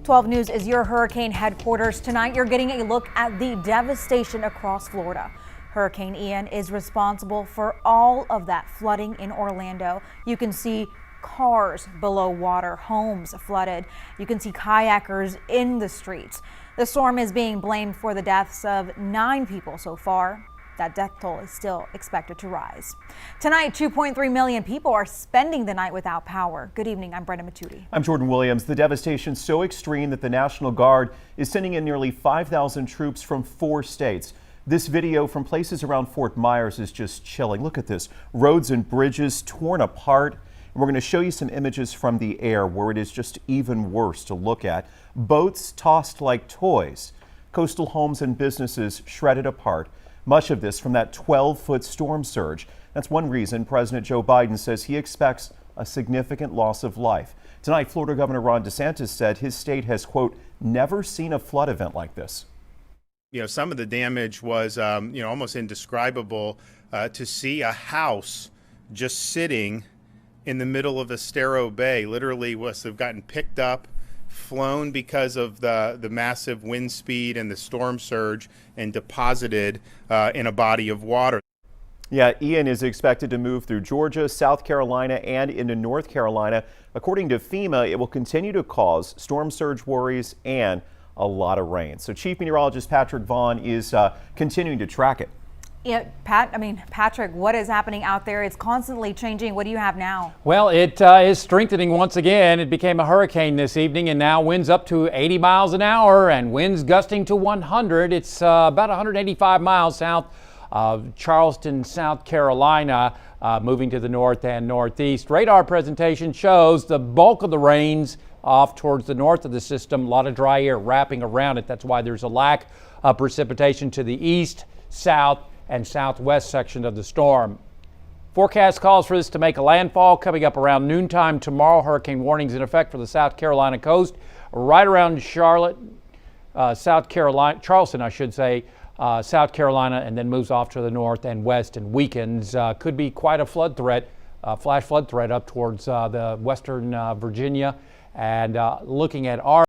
12 News is your hurricane headquarters. Tonight, you're getting a look at the devastation across Florida. Hurricane Ian is responsible for all of that flooding in Orlando. You can see cars below water, homes flooded. You can see kayakers in the streets. The storm is being blamed for the deaths of 9 people so far. That death toll is still expected to rise. Tonight, 2.3 million people are spending the night without power. Good evening, I'm Brenda Matuti. I'm Jordan Williams. The devastation is so extreme that the National Guard is sending in nearly 5,000 troops from 4 states. This video from places around Fort Myers is just chilling. Look at this. Roads and bridges torn apart. And we're going to show you some images from the air where it is just even worse to look at. Boats tossed like toys. Coastal homes and businesses shredded apart. Much of this from that 12-foot storm surge. That's one reason President Joe Biden says he expects a significant loss of life. Tonight, Florida Governor Ron DeSantis said his state has, quote, never seen a flood event like this. You know, some of the damage was, almost indescribable. To see a house just sitting in the middle of Estero Bay literally must have gotten picked up, flown because of the massive wind speed and the storm surge, and deposited in a body of water. Yeah, Ian is expected to move through Georgia, South Carolina, and into North Carolina. According to FEMA, it will continue to cause storm surge worries and a lot of rain. So Chief Meteorologist Patrick Vaughn is continuing to track it. Yeah, Patrick, what is happening out there? It's constantly changing. What do you have now? Well, it is strengthening once again. It became a hurricane this evening and now winds up to 80 miles an hour and winds gusting to 100. It's about 185 miles south of Charleston, South Carolina, moving to the north and northeast. Radar presentation shows the bulk of the rains off towards the north of the system. A lot of dry air wrapping around it. That's why there's a lack of precipitation to the east, south, and southwest section of the storm. Forecast calls for this to make a landfall coming up around noontime tomorrow. Hurricane warnings in effect for the South Carolina coast, right around Charlotte, Charleston, I should say, South Carolina, and then moves off to the north and west and weakens. Could be quite a flood threat, flash flood threat up towards the western Virginia. And looking at our